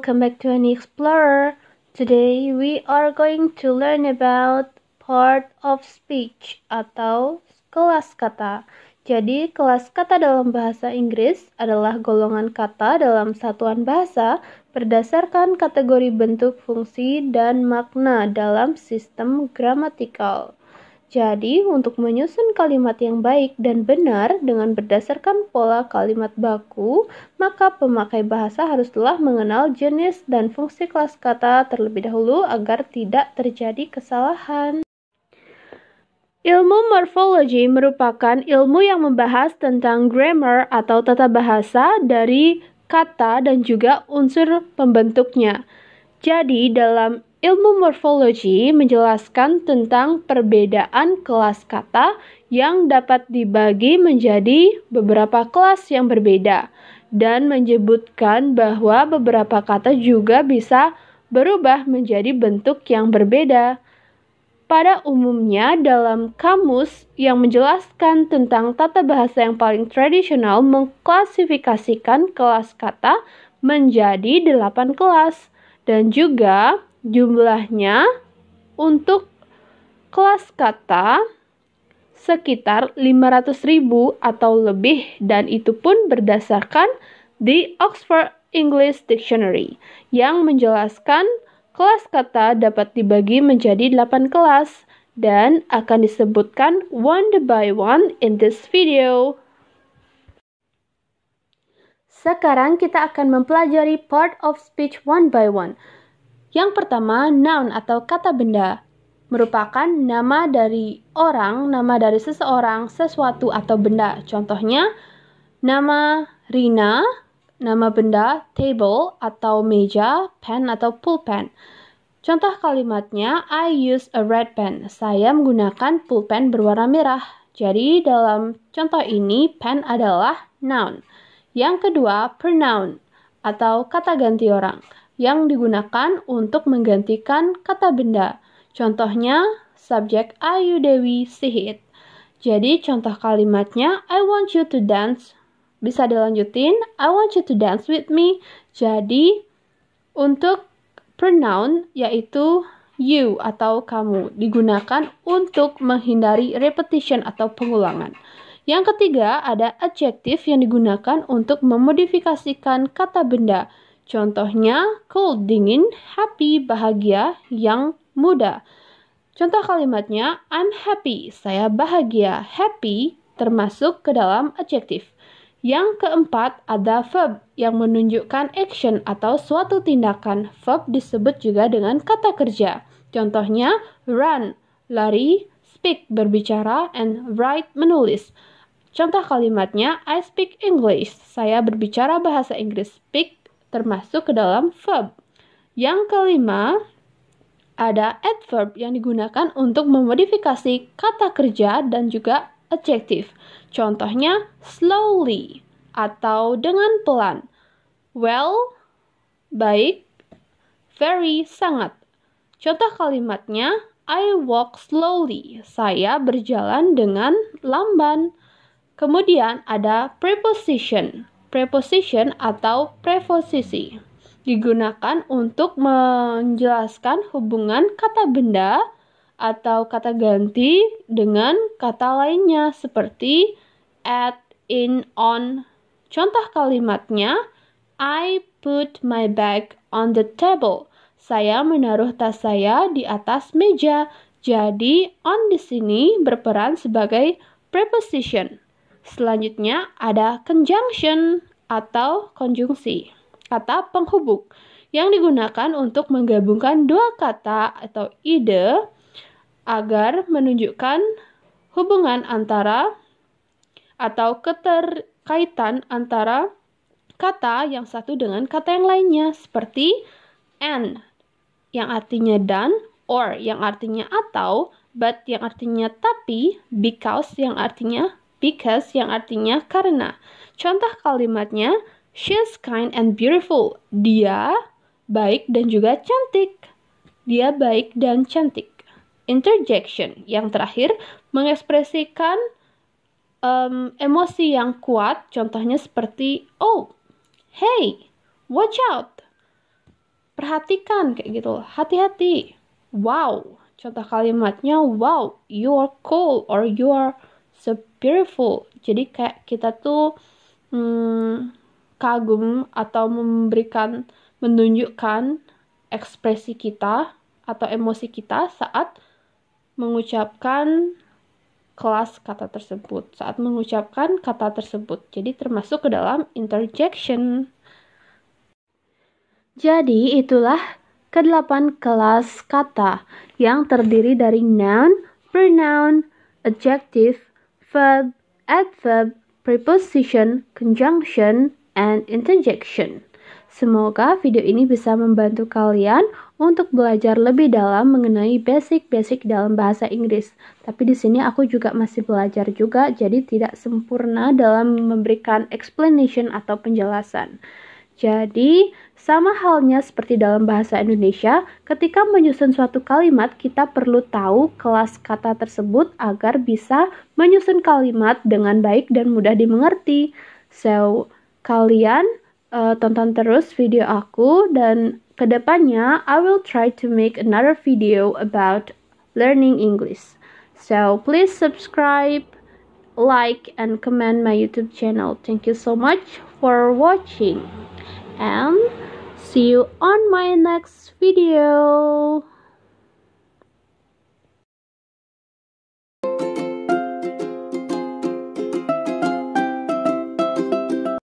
welcome back to Any Explorer. Today we are going to learn about part of speech atau kelas kata. Jadi kelas kata dalam bahasa Inggris adalah golongan kata dalam satuan bahasa berdasarkan kategori bentuk, fungsi, dan makna dalam sistem gramatikal. Jadi, untuk menyusun kalimat yang baik dan benar dengan berdasarkan pola kalimat baku, maka pemakai bahasa haruslah mengenal jenis dan fungsi kelas kata terlebih dahulu agar tidak terjadi kesalahan. Ilmu morfologi merupakan ilmu yang membahas tentang grammar atau tata bahasa dari kata dan juga unsur pembentuknya. Jadi, dalam ilmu morfologi menjelaskan tentang perbedaan kelas kata yang dapat dibagi menjadi beberapa kelas yang berbeda dan menyebutkan bahwa beberapa kata juga bisa berubah menjadi bentuk yang berbeda. Pada umumnya, dalam kamus yang menjelaskan tentang tata bahasa yang paling tradisional mengklasifikasikan kelas kata menjadi 8 kelas dan juga jumlahnya untuk kelas kata sekitar 500.000 atau lebih dan itu pun berdasarkan The Oxford English Dictionary yang menjelaskan kelas kata dapat dibagi menjadi 8 kelas dan akan disebutkan one by one in this video. Sekarang kita akan mempelajari part of speech one by one. Yang pertama, noun atau kata benda merupakan nama dari orang, nama dari seseorang, sesuatu atau benda. Contohnya, nama Rina, nama benda table atau meja, pen atau pulpen. Contoh kalimatnya, I use a red pen. Saya menggunakan pulpen berwarna merah. Jadi dalam contoh ini, pen adalah noun. Yang kedua, pronoun atau kata ganti orang yang digunakan untuk menggantikan kata benda. Contohnya, subjek Ayu Dewi Sihit. Jadi contoh kalimatnya, I want you to dance. Bisa dilanjutin, I want you to dance with me. Jadi untuk pronoun yaitu you atau kamu digunakan untuk menghindari repetition atau pengulangan. Yang ketiga ada adjektif yang digunakan untuk memodifikasikan kata benda. Contohnya cold dingin, happy bahagia, young muda. Contoh kalimatnya I'm happy, saya bahagia. Happy termasuk ke dalam adjektif. Yang keempat ada verb yang menunjukkan action atau suatu tindakan. Verb disebut juga dengan kata kerja. Contohnya run, lari, speak, berbicara, and write, menulis. Contoh kalimatnya I speak English, saya berbicara bahasa Inggris. Speak termasuk ke dalam verb. Yang kelima ada adverb yang digunakan untuk memodifikasi kata kerja dan juga adjektif. Contohnya slowly atau dengan pelan. Well, baik, very, sangat. Contoh kalimatnya I walk slowly, saya berjalan dengan lamban. Kemudian ada preposition. Preposition atau preposisi digunakan untuk menjelaskan hubungan kata benda atau kata ganti dengan kata lainnya seperti at, in, on. Contoh kalimatnya, I put my bag on the table. Saya menaruh tas saya di atas meja. Jadi, on di sini berperan sebagai preposition. Selanjutnya ada conjunction atau konjungsi, kata penghubung yang digunakan untuk menggabungkan dua kata atau ide agar menunjukkan hubungan antara atau keterkaitan antara kata yang satu dengan kata yang lainnya seperti and yang artinya dan, or yang artinya atau, but yang artinya tapi, because yang artinya karena. Contoh kalimatnya, she's kind and beautiful. Dia baik dan juga cantik. Dia baik dan cantik. Interjection yang terakhir mengekspresikan emosi yang kuat. Contohnya seperti, oh, hey, watch out. perhatikan kayak gitu, hati-hati. Wow, contoh kalimatnya wow, you are cool or you are so beautiful. Jadi kayak kita tuh kagum atau menunjukkan ekspresi kita atau emosi kita saat mengucapkan saat mengucapkan kata tersebut. Jadi termasuk ke dalam interjection. Jadi itulah ke-8 kelas kata yang terdiri dari noun, pronoun, adjective, verb, adverb, preposition, conjunction, and interjection. Semoga video ini bisa membantu kalian untuk belajar lebih dalam mengenai basic-basic dalam bahasa Inggris. Tapi di sini aku juga masih belajar juga, jadi tidak sempurna dalam memberikan explanation atau penjelasan. Jadi, sama halnya seperti dalam bahasa Indonesia, ketika menyusun suatu kalimat, kita perlu tahu kelas kata tersebut agar bisa menyusun kalimat dengan baik dan mudah dimengerti. So, kalian tonton terus video aku, dan kedepannya I will try to make another video about learning English. So, please subscribe, like, and comment my YouTube channel. Thank you so much for watching. And see you on my next video.